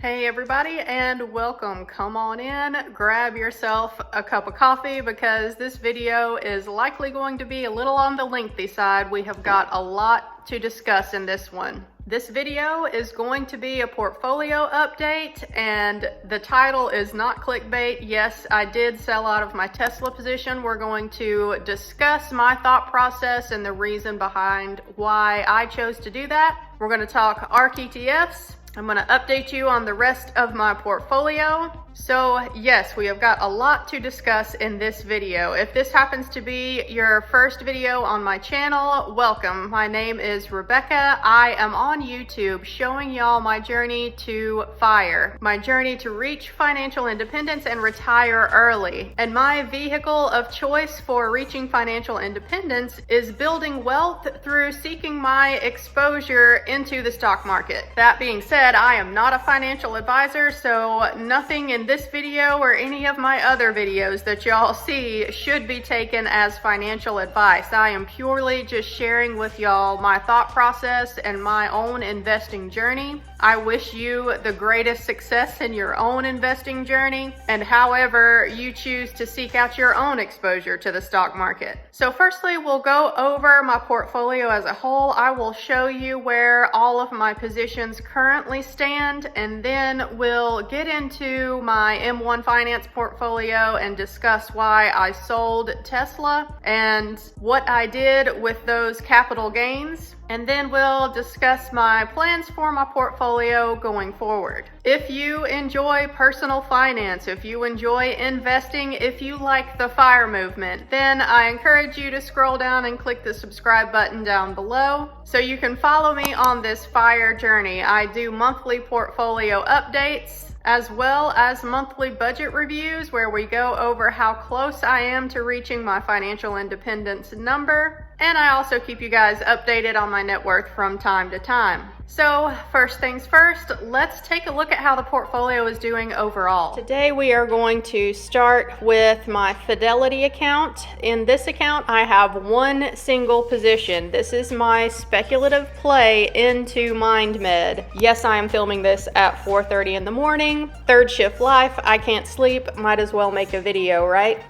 Hey everybody, and welcome. Come on in, grab yourself a cup of coffee because this video is likely going to be a little on the lengthy side. We have got a lot to discuss in this one. This video is going to be a portfolio update, and the title is not clickbait. Yes, I did sell out of my Tesla position. We're going to discuss my thought process and the reason behind why I chose to do that. We're going to talk ARK ETFs. I'm going to update you on the rest of my portfolio. So yes, we have got a lot to discuss in this video. If this happens to be your first video on my channel, welcome. My name is Rebecca. I am on YouTube showing y'all my journey to FIRE, my journey to reach financial independence and retire early. And my vehicle of choice for reaching financial independence is building wealth through seeking my exposure into the stock market. That being said, I am not a financial advisor, so nothing in this video or any of my other videos that y'all see should be taken as financial advice. I am purely just sharing with y'all my thought process and my own investing journey. I wish you the greatest success in your own investing journey, and however you choose to seek out your own exposure to the stock market. So firstly, we'll go over my portfolio as a whole. I will show you where all of my positions currently stand, and then we'll get into my M1 finance portfolio and discuss why I sold Tesla and what I did with those capital gains. And then we'll discuss my plans for my portfolio going forward. If you enjoy personal finance, if you enjoy investing, if you like the FIRE movement, then I encourage you to scroll down and click the subscribe button down below so you can follow me on this FIRE journey. I do monthly portfolio updates as well as monthly budget reviews where we go over how close I am to reaching my financial independence number. And I also keep you guys updated on my net worth from time to time. So first things first, let's take a look at how the portfolio is doing overall. Today we are going to start with my Fidelity account. In this account, I have one single position. This is my speculative play into MindMed. Yes, I am filming this at 4:30 in the morning. Third shift life, I can't sleep, might as well make a video, right?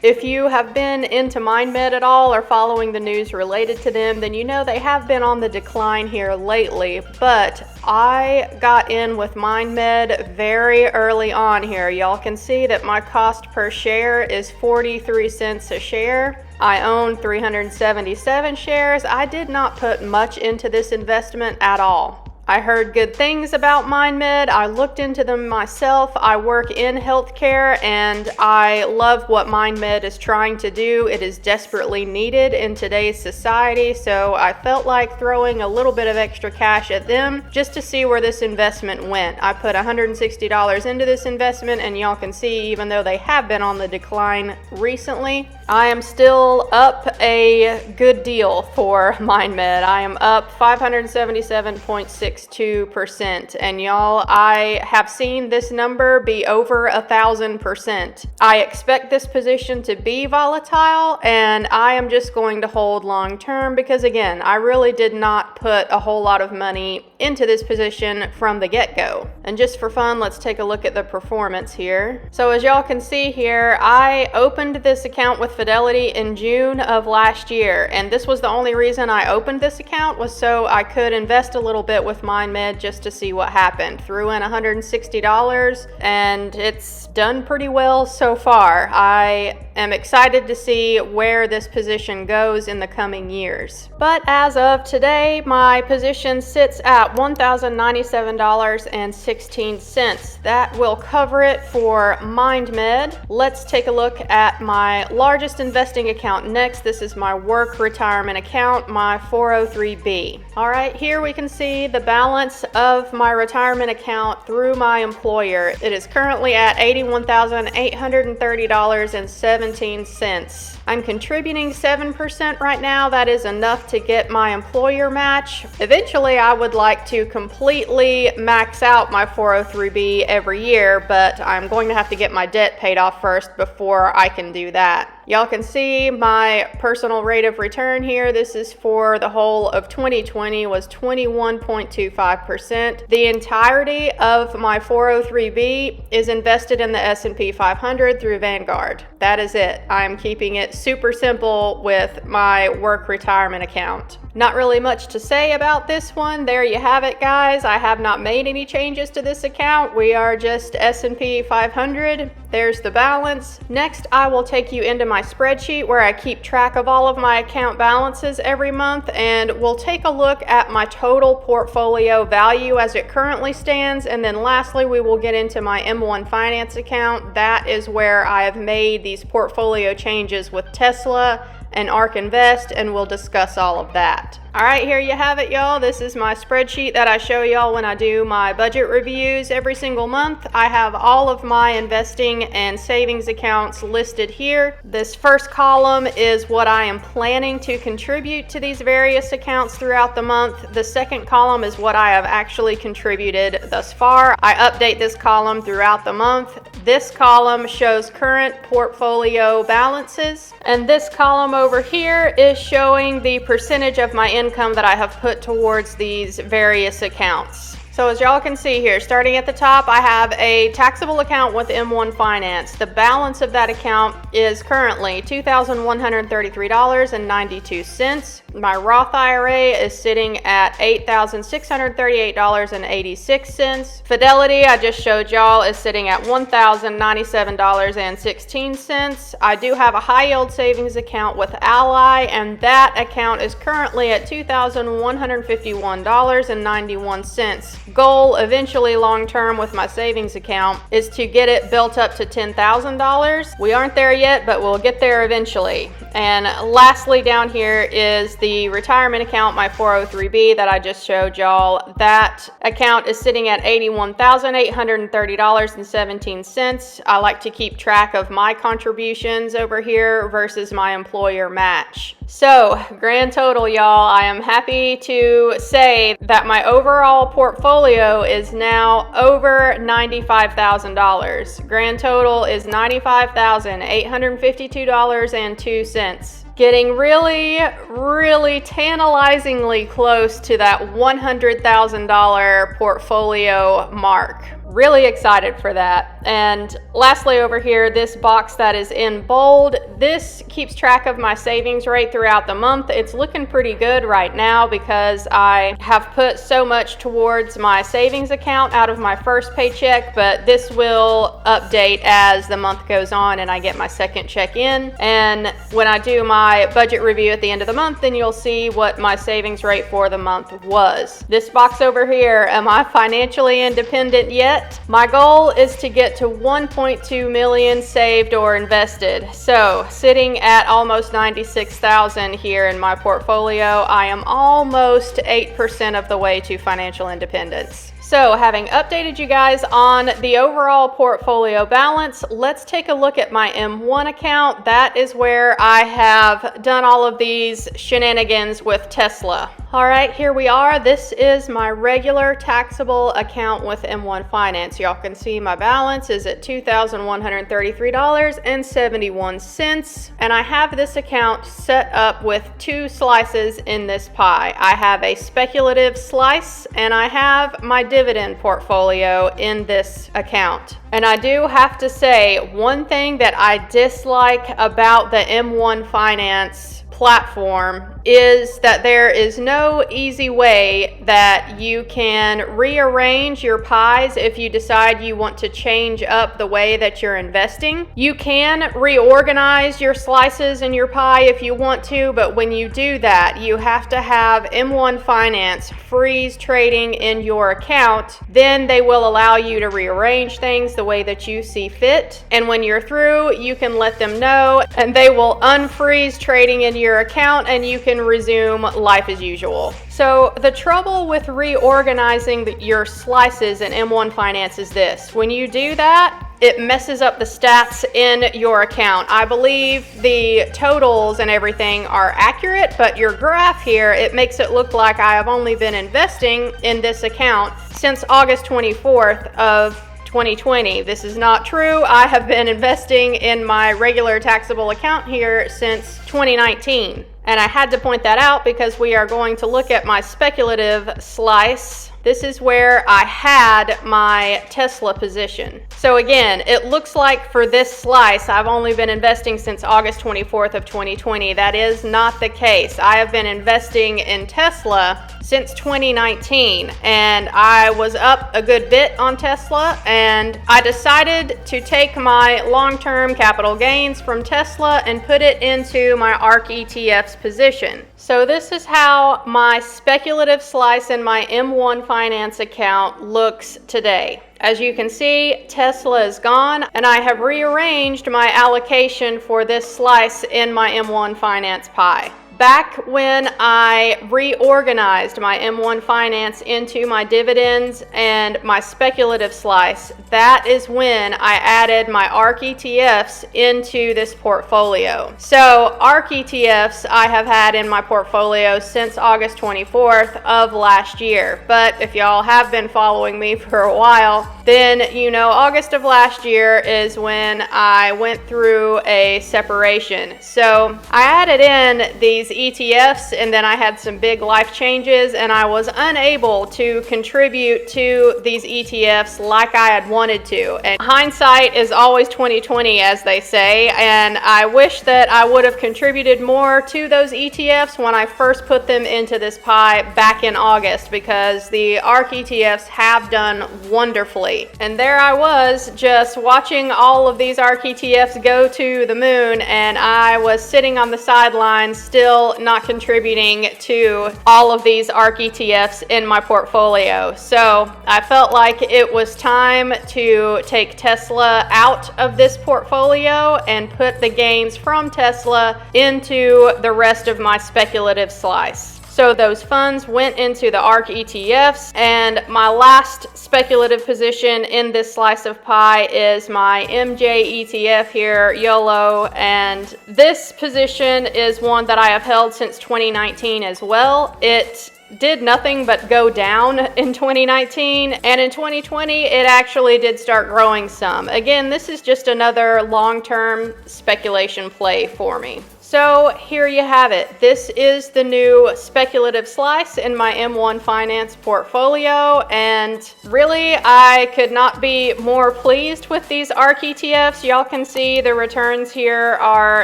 If you have been into MindMed at all or following the news related to them, then you know they have been on the decline here lately, but I got in with MindMed very early on here. Y'all can see that my cost per share is 43 cents a share. I own 377 shares. I did not put much into this investment at all. I heard good things about MindMed. I looked into them myself. I work in healthcare and I love what MindMed is trying to do. It is desperately needed in today's society, so I felt like throwing a little bit of extra cash at them just to see where this investment went. I put $160 into this investment, and y'all can see, even though they have been on the decline recently, I am still up a good deal for MindMed. I am up 577.62%, and y'all, I have seen this number be over 1,000%. I expect this position to be volatile, and I am just going to hold long term because, again, I really did not put a whole lot of money into this position from the get-go. And just for fun, let's take a look at the performance here. So as y'all can see here, I opened this account with Fidelity in June of last year, and this was the only reason I opened this account, was so I could invest a little bit with MindMed just to see what happened. Threw in $160 and it's done pretty well so far. I am excited to see where this position goes in the coming years. But as of today, my position sits at $1,097.16. That will cover it for MindMed. Let's take a look at my largest investing account next. This is my work retirement account, my 403B. All right, here we can see the balance of my retirement account through my employer. It is currently at $81,830.17. I'm contributing 7% right now. That is enough to get my employer match. Eventually, I would like to completely max out my 403B every year, but I'm going to have to get my debt paid off first before I can do that. Y'all can see my personal rate of return here. This is for the whole of 2020 was 21.25%. The entirety of my 403B is invested in the S&P 500 through Vanguard. That is it. I'm keeping it super simple with my work retirement account. Not really much to say about this one. There you have it, guys. I have not made any changes to this account. We are just S&P 500. There's the balance. Next, I will take you into my spreadsheet where I keep track of all of my account balances every month, and we'll take a look at my total portfolio value as it currently stands. And then lastly, we will get into my M1 Finance account. That is where I have made these portfolio changes with Tesla and ARK Invest, and we'll discuss all of that. All right, here you have it, y'all. This is my spreadsheet that I show y'all when I do my budget reviews every single month. I have all of my investing and savings accounts listed here. This first column is what I am planning to contribute to these various accounts throughout the month. The second column is what I have actually contributed thus far. I update this column throughout the month. This column shows current portfolio balances, and this column over here is showing the percentage of my income that I have put towards these various accounts. So as y'all can see here, starting at the top, I have a taxable account with M1 Finance. The balance of that account is currently $2,133.92. My Roth IRA is sitting at $8,638.86. Fidelity, I just showed y'all, is sitting at $1,097.16. I do have a high yield savings account with Ally, and that account is currently at $2,151.91. Goal eventually long term with my savings account is to get it built up to $10,000. We aren't there yet, but we'll get there eventually. And lastly, down here is the retirement account, my 403B that I just showed y'all. That account is sitting at $81,830.17. I like to keep track of my contributions over here versus my employer match. So, grand total, y'all, I am happy to say that my overall portfolio is now over $95,000. Grand total is $95,852.02. Getting really tantalizingly close to that $100,000 portfolio mark. Really excited for that. And lastly over here, this box that is in bold, this keeps track of my savings rate throughout the month. It's looking pretty good right now because I have put so much towards my savings account out of my first paycheck, but this will update as the month goes on and I get my second check in. And when I do my budget review at the end of the month, then you'll see what my savings rate for the month was. This box over here, am I financially independent yet? My goal is to get to 1.2 million saved or invested. So sitting at almost 96,000 here in my portfolio, I am almost 8% of the way to financial independence. So having updated you guys on the overall portfolio balance, let's take a look at my M1 account. That is where I have done all of these shenanigans with Tesla. All right, here we are. This is my regular taxable account with M1 Finance. Y'all can see my balance is at $2,133.71. And I have this account set up with two slices in this pie. I have a speculative slice and I have my dividend portfolio in this account. And I do have to say, one thing that I dislike about the M1 Finance platform is that there is no easy way that you can rearrange your pies if you decide you want to change up the way that you're investing. You can reorganize your slices in your pie if you want to, but when you do that, you have to have M1 Finance freeze trading in your account. Then they will allow you to rearrange things the way that you see fit. And when you're through, you can let them know and they will unfreeze trading in your account and you can resume life as usual. So the trouble with reorganizing your slices in M1 Finance is this. When you do that, it messes up the stats in your account. I believe the totals and everything are accurate, but your graph here, it makes it look like I have only been investing in this account since August 24th of 2020. This is not true. I have been investing in my regular taxable account here since 2019. And I had to point that out because we are going to look at my speculative slice. This is where I had my Tesla position. So again, it looks like for this slice, I've only been investing since August 24th of 2020. That is not the case. I have been investing in Tesla since 2019, and I was up a good bit on Tesla, and I decided to take my long-term capital gains from Tesla and put it into my ARK ETFs position. So this is how my speculative slice in my M1 Finance account looks today. As you can see, Tesla is gone, and I have rearranged my allocation for this slice in my M1 Finance pie. Back when I reorganized my M1 Finance into my dividends and my speculative slice, that is when I added my ARK ETFs into this portfolio. So ARK ETFs I have had in my portfolio since August 24th of last year. But if y'all have been following me for a while, then you know August of last year is when I went through a separation. So I added in these ETFs, and then I had some big life changes, and I was unable to contribute to these ETFs like I had wanted to. And hindsight is always 20/20, as they say, and I wish that I would have contributed more to those ETFs when I first put them into this pie back in August, because the ARK ETFs have done wonderfully. And there I was just watching all of these ARK ETFs go to the moon, and I was sitting on the sidelines still not contributing to all of these ARK ETFs in my portfolio. So I felt like it was time to take Tesla out of this portfolio and put the gains from Tesla into the rest of my speculative slice. So those funds went into the ARK ETFs, and my last speculative position in this slice of pie is my MJ ETF here, YOLO, and this position is one that I have held since 2019 as well. It did nothing but go down in 2019, and in 2020 it actually did start growing some. Again, this is just another long-term speculation play for me. So here you have it. This is the new speculative slice in my M1 Finance portfolio, and really I could not be more pleased with these ARK ETFs. Y'all can see the returns here are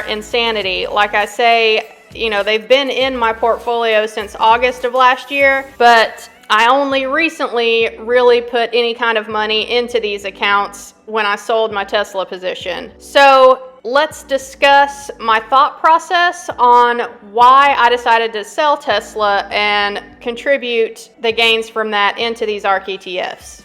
insanity. Like I say, you know, they've been in my portfolio since August of last year, but I only recently really put any kind of money into these accounts when I sold my Tesla position. So let's discuss my thought process on why I decided to sell Tesla and contribute the gains from that into these ARK ETFs.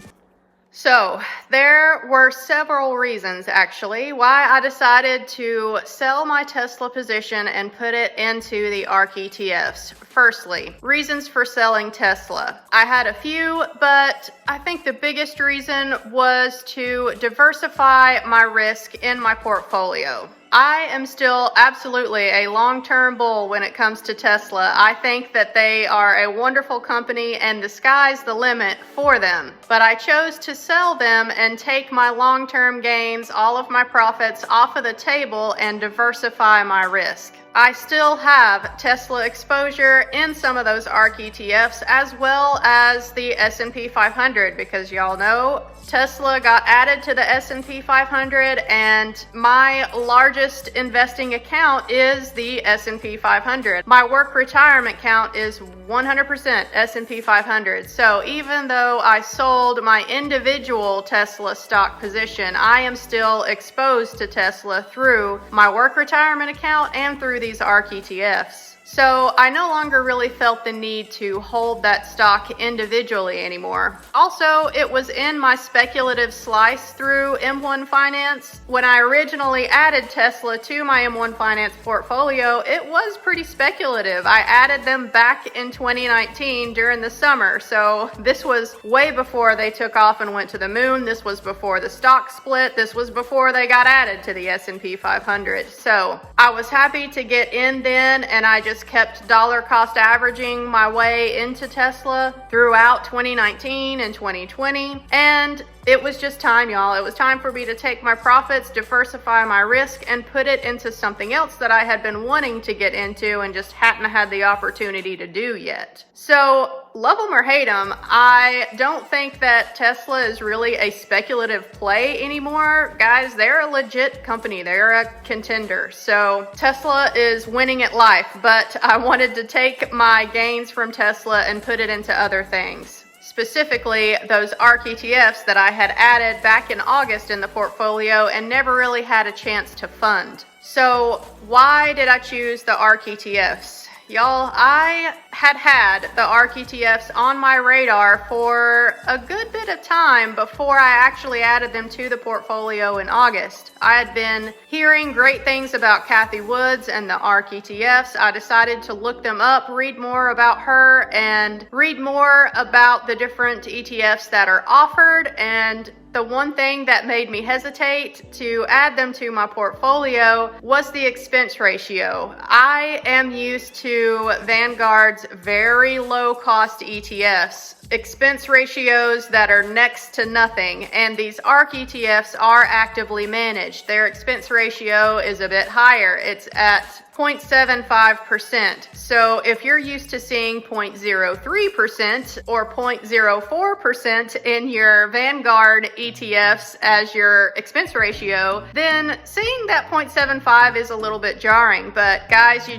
So there were several reasons actually why I decided to sell my Tesla position and put it into the ARK ETFs. Firstly, reasons for selling Tesla. I had a few, but I think the biggest reason was to diversify my risk in my portfolio. I am still absolutely a long-term bull when it comes to Tesla. I think that they are a wonderful company and the sky's the limit for them. But I chose to sell them and take my long-term gains, all of my profits off of the table and diversify my risk. I still have Tesla exposure in some of those ARK ETFs as well as the S&P 500 because y'all know Tesla got added to the S&P 500 and my largest investing account is the S&P 500. My work retirement account is 100% S&P 500. So even though I sold my individual Tesla stock position, I am still exposed to Tesla through my work retirement account and through these ARK ETFs. So I no longer really felt the need to hold that stock individually anymore. Also, it was in my speculative slice through M1 Finance. When I originally added Tesla to my M1 Finance portfolio, it was pretty speculative. I added them back in 2019 during the summer. So this was way before they took off and went to the moon. This was before the stock split. This was before they got added to the S&P 500. So I was happy to get in then, and I just kept dollar cost averaging my way into Tesla throughout 2019 and 2020. And it was just time, y'all. It was time for me to take my profits, diversify my risk, and put it into something else that I had been wanting to get into and just hadn't had the opportunity to do yet. So, love them or hate them, I don't think that Tesla is really a speculative play anymore. Guys, they're a legit company. They're a contender. So Tesla is winning at life, but I wanted to take my gains from Tesla and put it into other things. Specifically, those ARK ETFs that I had added back in August in the portfolio and never really had a chance to fund. So why did I choose the ARK ETFs? Y'all, I had the ARK ETFs on my radar for a good bit of time before I actually added them to the portfolio in August. I had been hearing great things about Cathie Wood and the ARK ETFs. I decided to look them up, read more about her, and read more about the different ETFs that are offered. And the one thing that made me hesitate to add them to my portfolio was the expense ratio. I am used to Vanguard's very low cost ETFs, expense ratios that are next to nothing, and these ARK ETFs are actively managed. Their expense ratio is a bit higher. It's at 0.75%. So if you're used to seeing 0.03% or 0.04% in your Vanguard ETFs as your expense ratio, then seeing that 0.75 is a little bit jarring. But guys,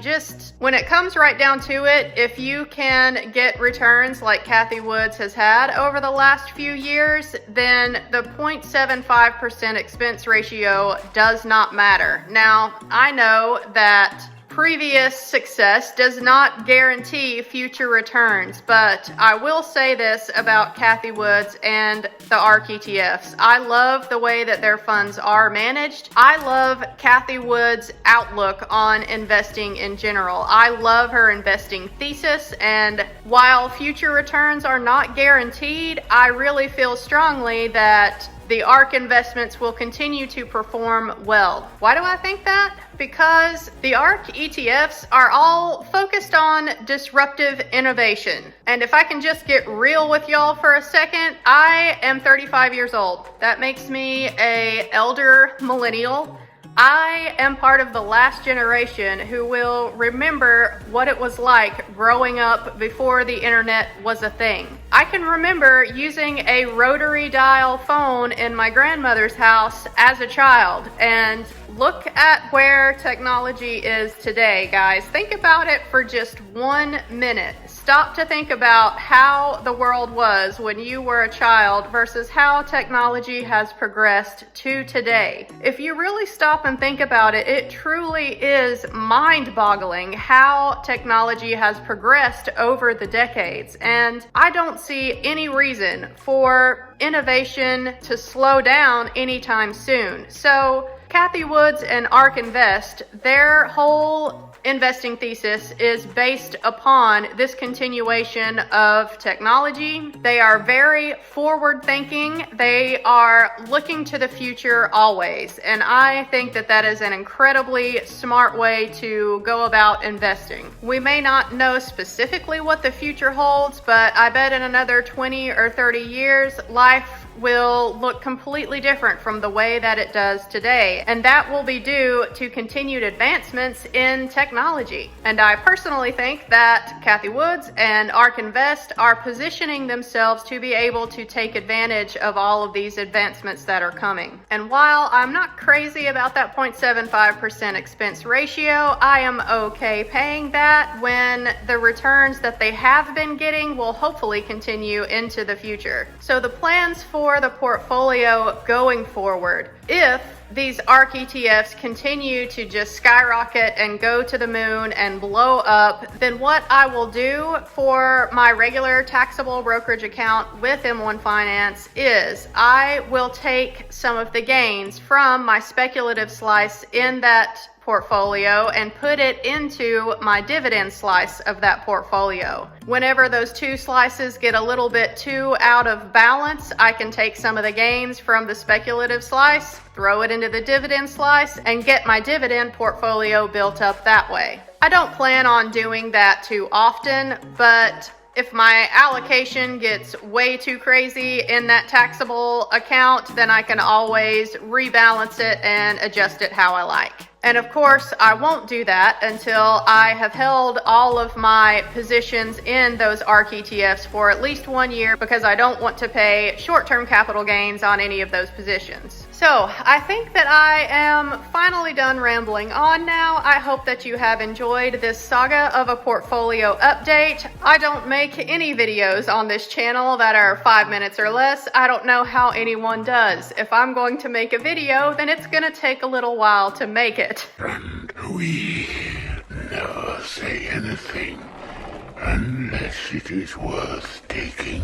when it comes right down to it, if you can get returns like Cathie Wood has had over the last few years, then the 0.75% expense ratio does not matter. Now, I know that previous success does not guarantee future returns, but I will say this about Cathie Wood and the ARK ETFs. I love the way that their funds are managed. I love Cathie Wood's outlook on investing in general. I love her investing thesis, and while future returns are not guaranteed, I really feel strongly that the ARK investments will continue to perform well. Why do I think that? Because the ARK ETFs are all focused on disruptive innovation. And if I can just get real with y'all for a second, I am 35 years old. That makes me an elder millennial. I am part of the last generation who will remember what it was like growing up before the internet was a thing. I can remember using a rotary dial phone in my grandmother's house as a child, and look at where technology is today, guys. Think about it for just 1 minute. Stop to think about how the world was when you were a child versus how technology has progressed to today. If you really stop and think about it, it truly is mind-boggling how technology has progressed over the decades. And I don't see any reason for innovation to slow down anytime soon. So Cathie Wood and ARK Invest, their whole investing thesis is based upon this continuation of technology. They are very forward thinking. They are looking to the future always. And I think that that is an incredibly smart way to go about investing. We may not know specifically what the future holds, but I bet in another 20 or 30 years, life will look completely different from the way that it does today. And that will be due to continued advancements in technology. And I personally think that Cathie Wood and ARK Invest are positioning themselves to be able to take advantage of all of these advancements that are coming. And while I'm not crazy about that 0.75% expense ratio, I am okay paying that when the returns that they have been getting will hopefully continue into the future. So the plans for the portfolio going forward, if these ARK ETFs continue to just skyrocket and go to the moon and blow up, then what I will do for my regular taxable brokerage account with M1 Finance is I will take some of the gains from my speculative slice in that portfolio and put it into my dividend slice of that portfolio. Whenever those two slices get a little bit too out of balance, I can take some of the gains from the speculative slice, throw it into the dividend slice, and get my dividend portfolio built up that way. I don't plan on doing that too often, but If my allocation gets way too crazy in that taxable account, then I can always rebalance it and adjust it how I like. And of course, I won't do that until I have held all of my positions in those ARK ETFs for at least 1 year, because I don't want to pay short-term capital gains on any of those positions. So I think that I am finally done rambling on now. I hope that you have enjoyed this saga of a portfolio update. I don't make any videos on this channel that are 5 minutes or less. I don't know how anyone does. If I'm going to make a video, then it's gonna take a little while to make it. And we never say anything unless it is worth taking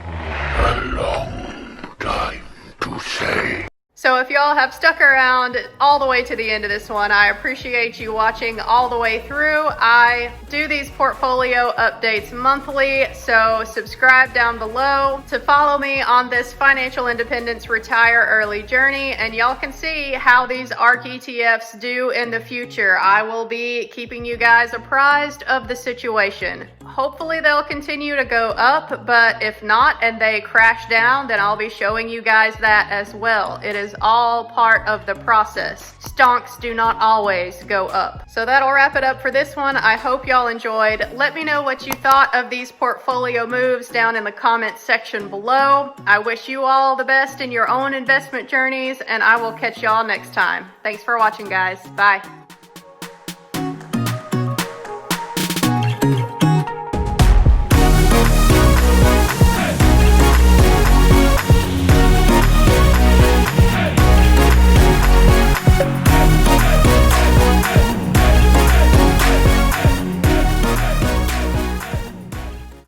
a long time to say. So if y'all have stuck around all the way to the end of this one, I appreciate you watching all the way through. I do these portfolio updates monthly, so subscribe down below to follow me on this financial independence retire early journey, and y'all can see how these ARK ETFs do in the future. I will be keeping you guys apprised of the situation. Hopefully they'll continue to go up, but if not and they crash down, then I'll be showing you guys that as well. It is all part of the process. Stonks do not always go up. So that'll wrap it up for this one. I hope y'all enjoyed. Let me know what you thought of these portfolio moves down in the comments section below. I wish you all the best in your own investment journeys, and I will catch y'all next time. Thanks for watching, guys. Bye.